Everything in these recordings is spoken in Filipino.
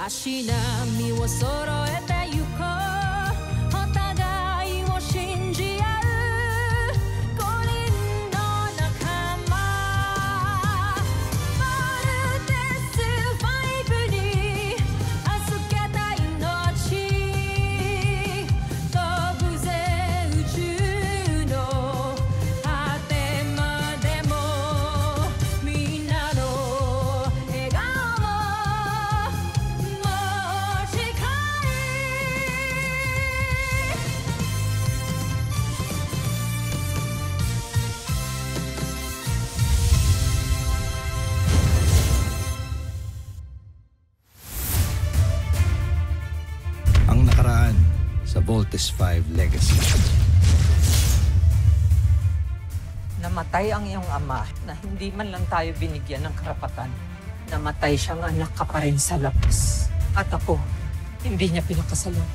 しなみを揃えてゆこうお互いを信じ合う5人の仲間まるでスファイブに預けた命飛ぶぜ宇宙の果てまでもみんなの笑顔ang nakaraan sa Voltes 5 Legacy. Namatay ang iyong ama na hindi man lang tayo binigyan ng karapatan. Namatay siyang anak ka pa rin sa labas. At ako, hindi niya pinakasalan.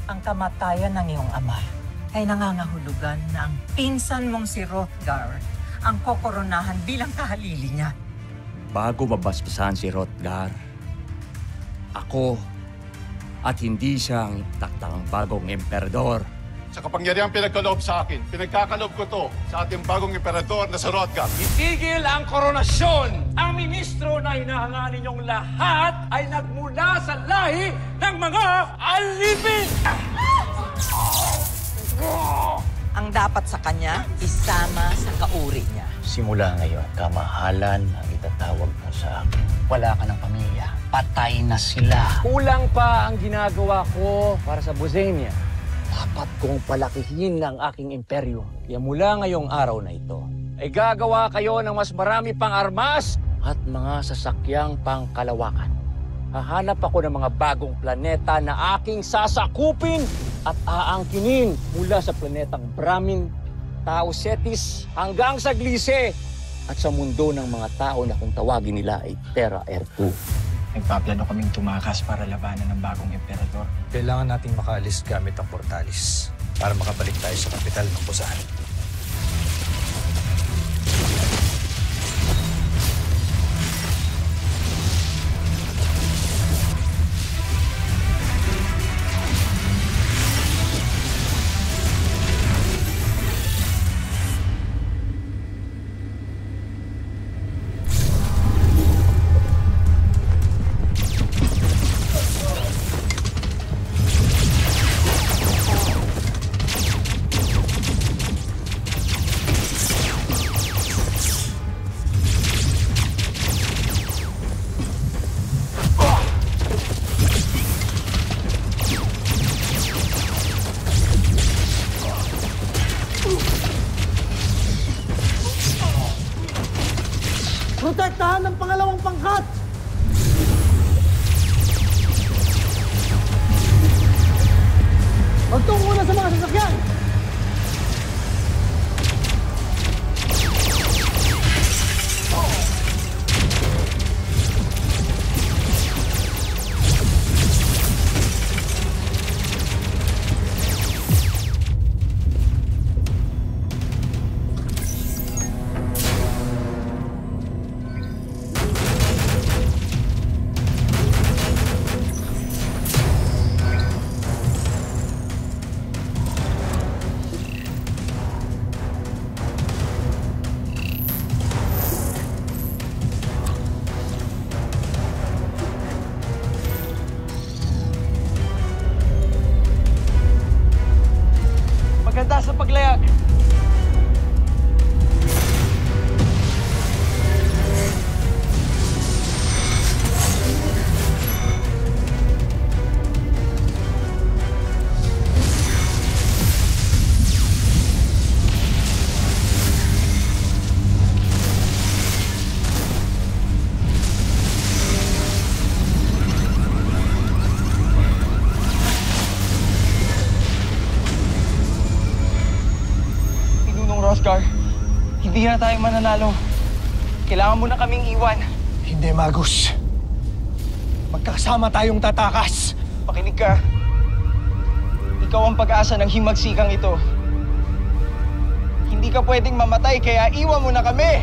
Ang kamatayan ng iyong ama ay nangangahulugan na ang pinsan mong si Hrothgar ang kokoronahan bilang kahalili niya. Bago mabasbasan si Hrothgar, ako at hindi siya ang takdang bagong emperador. Sa kapangyarihang pinagkaloob sa akin, pinagkakaloob ko to sa ating bagong emperador na si Hrothgar. Itigil ang koronasyon! Ang ministro na hinahangaan ninyong lahat ay nagmula sa lahi ng mga alipin! Ang dapat sa kanya, isama sa kauri niya. Simula ngayon, kamahalan ang itatawag mo sa akin. Wala ka ng pamilya. Patay na sila. Kulang pa ang ginagawa ko para sa Bosenia. Dapat kong palakihin ang aking imperyo. Kaya mula ngayong araw na ito, ay gagawa kayo ng mas marami pang armas At mga sasakyang pangkalawakan. Hahanap ako ng mga bagong planeta na aking sasakupin at aangkinin mula sa planetang Brahmin, Tao Cetis hanggang sa Gliese at sa mundo ng mga tao na kung tawagin nila ay Terra Ertu. Nagpaplano kaming tumakas para labanan ng bagong emperador. Kailangan nating makaalis gamit ang portalis para makabalik tayo sa kapital ng Busan. Protektahan ng pangalawang pangkat! Magtungo muna sa mga sasakyan! Maganda sa paglayag. Hrothgar, hindi na tayo mananalo. Kailangan mo na kaming iwan. Hindi, Magus. Magkasama tayong tatakas. Pakinig ka. Ikaw ang pag-asa ng himagsikang ito. Hindi ka pwedeng mamatay, kaya iwan mo na kami!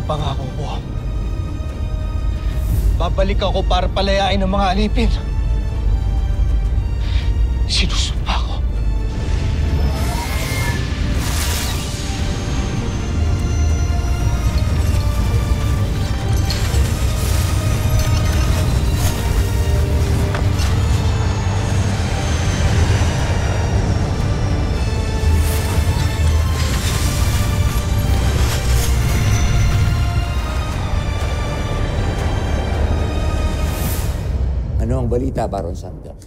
pangako ko. Babalik ako para palayain ang mga alipin. Sinusumpa ko. Ano ang balita, Baron Samter?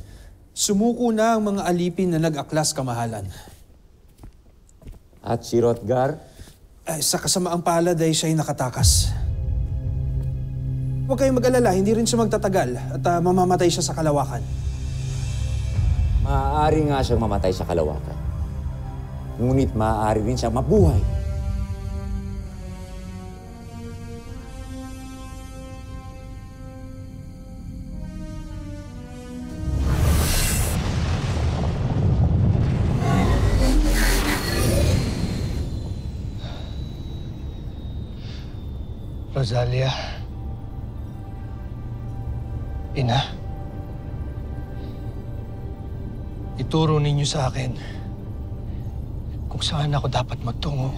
Sumuko na ang mga alipin na nag-aklas kamahalan. At si Hrothgar? Sa kasamaang palad ay siya'y nakatakas. Huwag kayong mag-alala, hindi rin siya magtatagal at mamamatay siya sa kalawakan. Maaari nga siyang mamatay sa kalawakan. Ngunit maaari rin siyang mabuhay. Rosalia. Ina. Ituro ninyo sa akin kung saan ako dapat magtungo.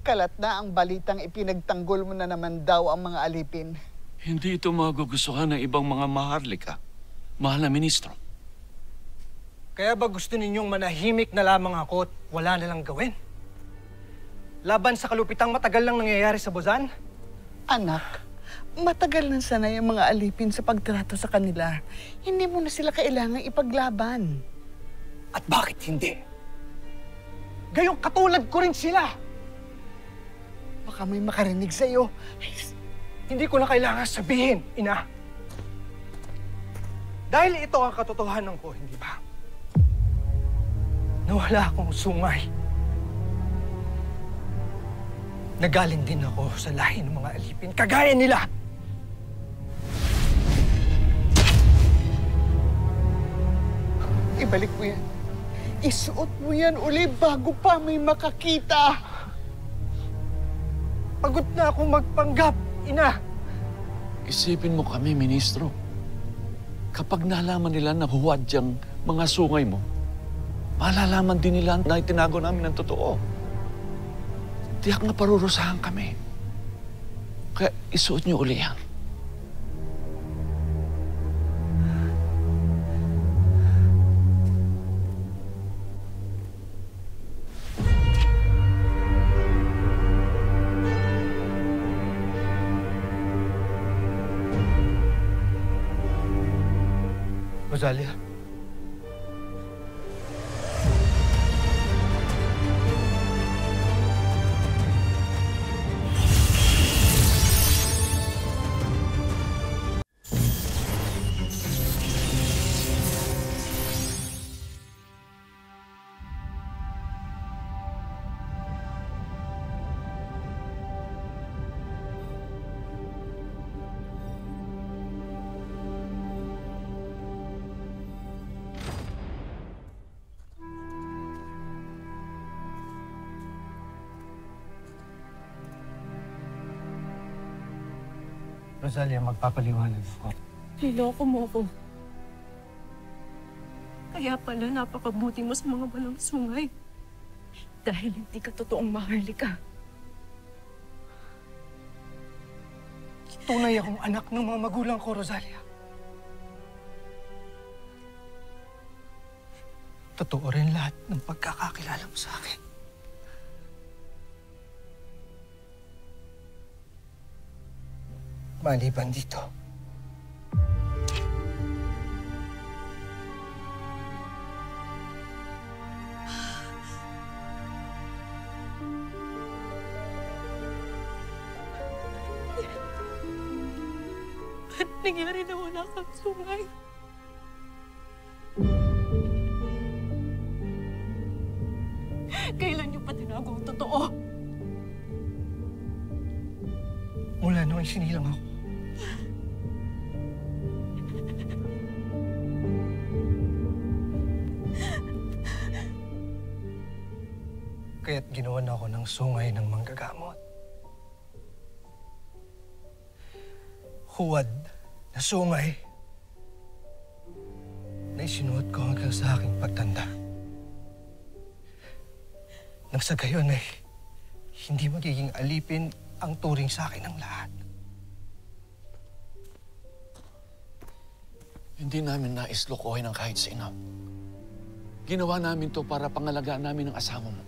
Kalat na ang balitang ipinagtanggol mo na naman daw ang mga alipin. Hindi ito magugustuhan ng ibang mga maharlika. Mahal na ministro. Kaya ba gusto ninyong manahimik na lamang ako at wala na lang gawin? Laban sa kalupitang matagal lang nangyayari sa Buzan? Anak, matagal na sanay ang mga alipin sa pagtrato sa kanila. Hindi mo na sila kailangang ipaglaban. At bakit hindi? Gayong katulad ko rin sila! Baka may makarinig sa'yo. Hindi ko na kailangan sabihin, Ina. Dahil ito ang katotohanan ko, hindi ba? Nawala akong sungay. Nagaling din ako sa lahi ng mga alipin, kagaya nila. Ibalik mo yan. Isuot mo yan uli bago pa may makakita. Pagod na akong magpanggap, Ina. Isipin mo kami, ministro. Kapag nalaman nila na huwad yung mga sungay mo, malalaman din nila na itinago namin ng totoo. Tiyak na parurusahan kami. Kaya isuot niyo uli yan. Rosalia. Rosalia, magpapaliwanag ako. Niloko mo ko. Kaya pala napakabuti mo sa mga walang sungay. Dahil hindi ka totoong maharlika. Tunay akong anak ng mga magulang ko, Rosalia. Totoo rin lahat ng pagkakakilala mo sa akin. Maliban dito. Ba't nangyari na wala kang sungay? Kailan niyo pa tinago ang totoo? Mula nung isinilang ako. Kaya't ginawan ako ng sungay ng manggagamot. Huwad na sungay na isinuot ko hanggang sa aking pagtanda. Nang sa gayon ay hindi magiging alipin ang turing sa akin ng lahat. Hindi namin nais lokohin ang kahit sino. Ginawa namin to para pangalagaan namin ang asawa mo.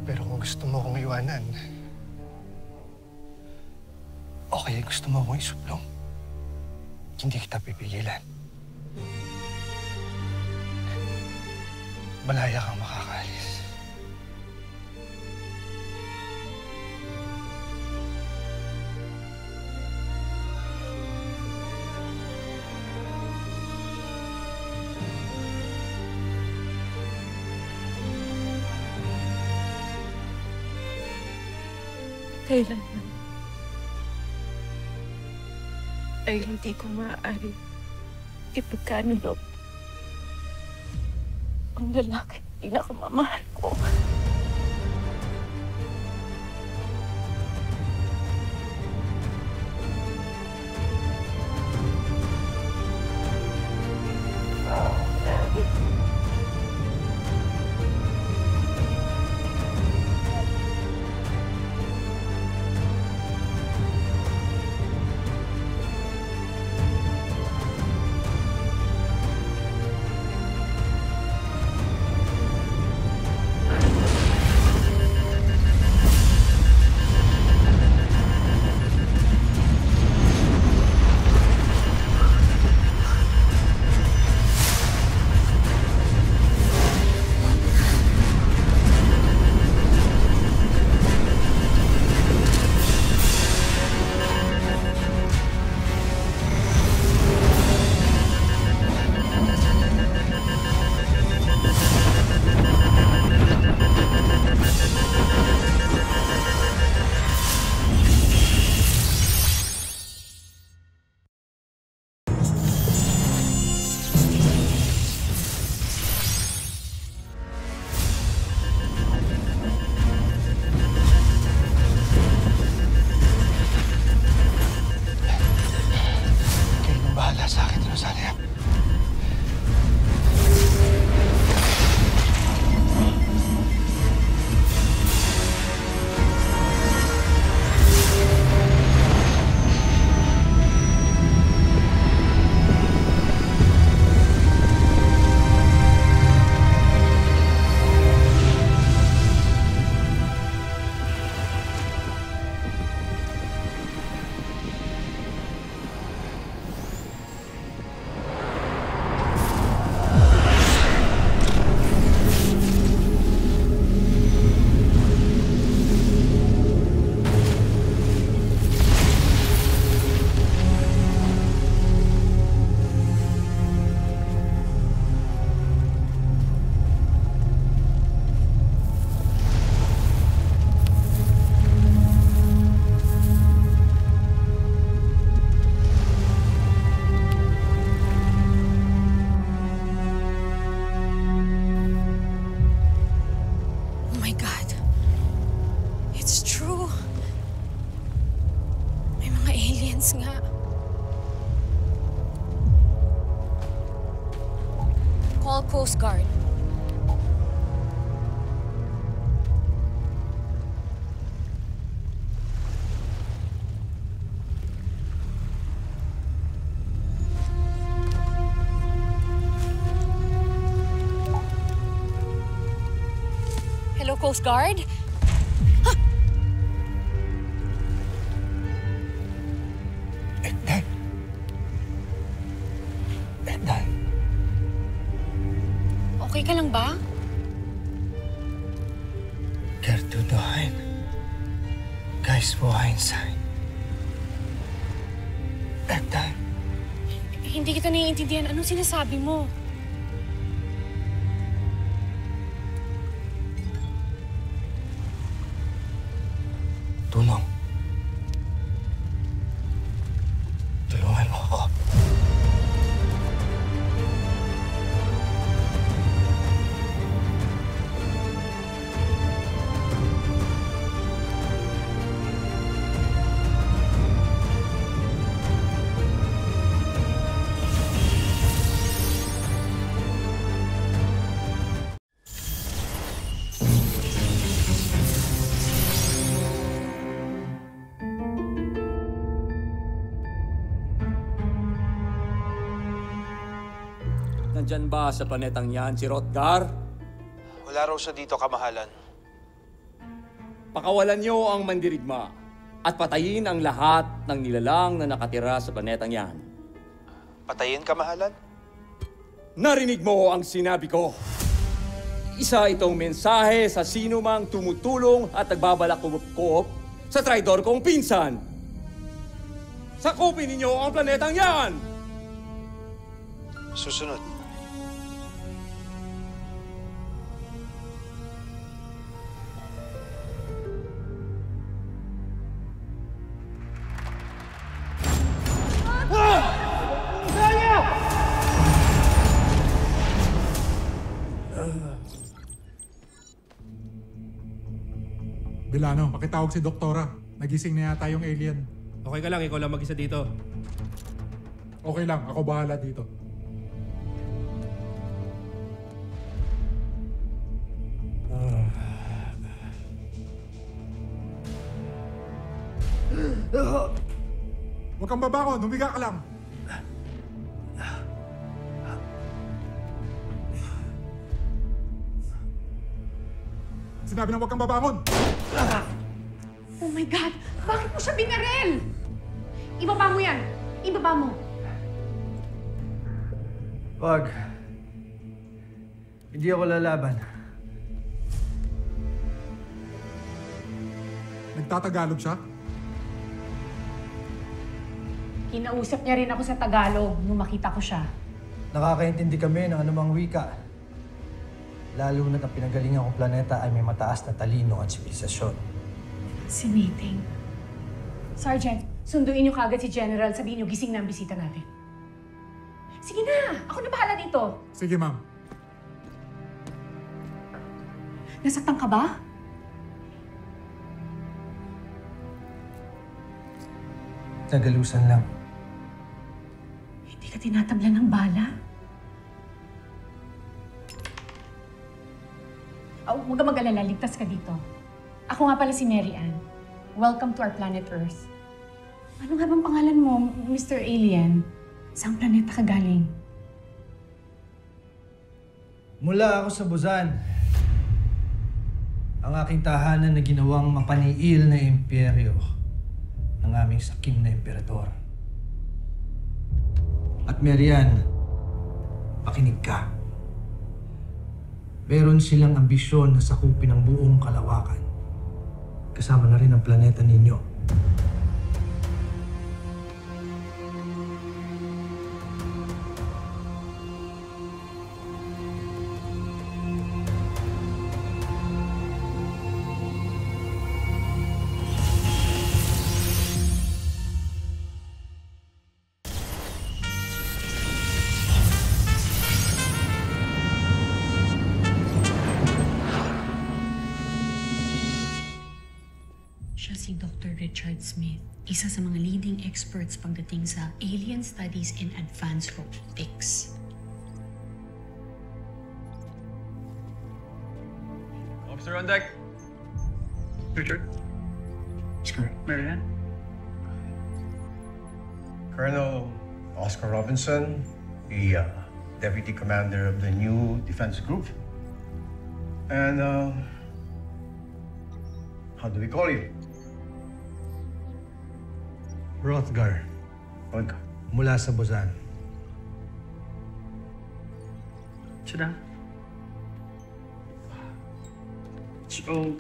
Pero kung gusto mo akong iwanan, o kaya gusto mo akong isuplong, hindi kita pipigilan. Malaya kang makakaalis. Kailanman ay hindi ko maaari ipagkanulob ang lalaki pinakamamahal ko. Call Coast Guard. Hello, Coast Guard? Okay ka lang ba? Gertrude Guys, buhayin sein. Eddan. Hindi kita naiintindihan. Anong sinasabi mo? Tulong. Tulungan mo ako. Nandyan ba sa planetang yan si Hrothgar? Wala raw siya dito, kamahalan. Pakawalan niyo ang mandirigma at patayin ang lahat ng nilalang na nakatira sa planetang yan. Patayin, kamahalan? Narinig mo ang sinabi ko. Isa itong mensahe sa sino mang tumutulong at nagbabalak kumupkop sa traidor kong pinsan. Sakupin ninyo ang planetang yan! Susunod. Bilano, pakitawag si Doktora. Nagising na yata yung alien. Okay ka lang, ikaw lang mag-isa dito. Okay lang, ako bahala dito. Huwag kang babangon, humiga ka lang. Sinabi na huwag kang babangon! Oh my God! Bakit mo siya binaril? Ibaba mo yan! Ibaba mo! Wag. Hindi ako lalaban. Nagtatagalog siya? Kinausap niya rin ako sa Tagalog nung makita ko siya. Nakakaintindi kami ng anumang wika. Lalo na't ang pinagalingan kong planeta ay may mataas na talino at sibilisasyon. Fascinating. Sergeant, sunduin niyo kagad si General. Sabihin niyo gising na ang bisita natin. Sige na! Ako na bahala dito. Sige, ma'am. Nasaktan ka ba? Nagalusan lang. Hindi ka tinatablan ng bala? Huwag ka mag-alala, ligtas ka dito. Ako nga pala si Mary Ann. Welcome to our planet Earth. Ano nga bang pangalan mo, Mr. Alien? Saan planeta ka galing? Mula ako sa Buzan. Ang aking tahanan na ginawang mapaniil na imperyo ng aming sakim na emperador. At Mary Ann, pakinig ka. Meron silang ambisyon na sakupin ang buong kalawakan. Kasama na rin ang planeta ninyo. Siya si Dr. Richard Smith, isa sa mga leading experts pagdating sa alien studies and advanced robotics. Officer on deck. Richard. Oscar. Marianne. Colonel Oscar Robinson, the Deputy Commander of the new Defense Group. And, how do we call you? Rothgar. Rothgar. Mula sa Buzan. Sit down. So,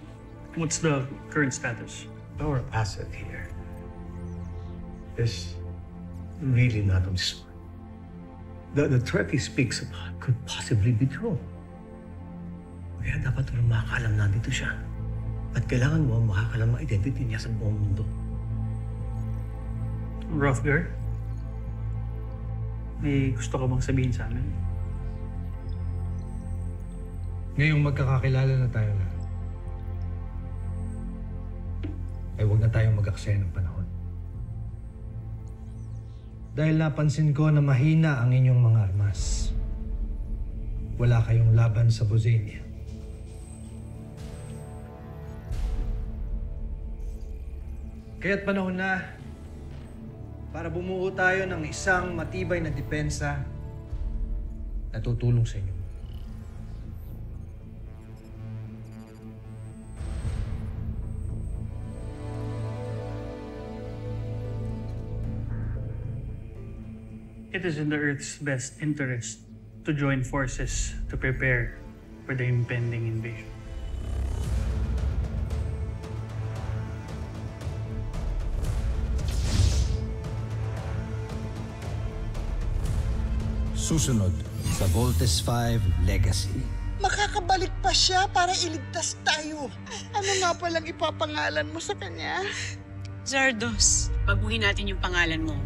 what's the current status? Our asset here is really not of this world. The threat he speaks about could possibly be true. Kaya dapat walang makakalam na dito siya. At kailangan mo makakalam ang identity niya sa buong mundo. Rothgar? May gusto ka bang sabihin sa amin? Ngayong magkakakilala na tayo lahat, ay huwag na tayong mag-aksaya ng panahon. Dahil napansin ko na mahina ang inyong mga armas. Wala kayong laban sa Bozania. Kaya't panahon na para bumuo tayo ng isang matibay na depensa na tutulong sa inyo. It is in the Earth's best interest to join forces to prepare for the impending invasion. Susunod sa Voltes 5 Legacy. Makakabalik pa siya para iligtas tayo. Ano nga palang ipapangalan mo sa kanya? Zardos, baguhin natin yung pangalan mo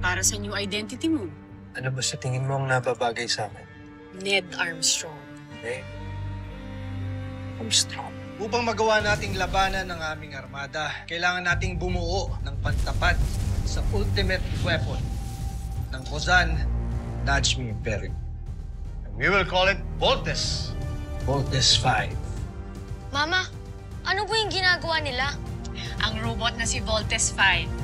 para sa new identity mo. Ano ba sa tingin mo ang nababagay sa akin? Ned Armstrong. Ned Armstrong. Upang magawa nating labanan ng aming armada, kailangan nating bumuo ng pantapat sa ultimate weapon ng Bozan Najmi Imperium. We will call it Voltes. Voltes 5. Mama, ano po yung ginagawa nila? Ang robot na si Voltes 5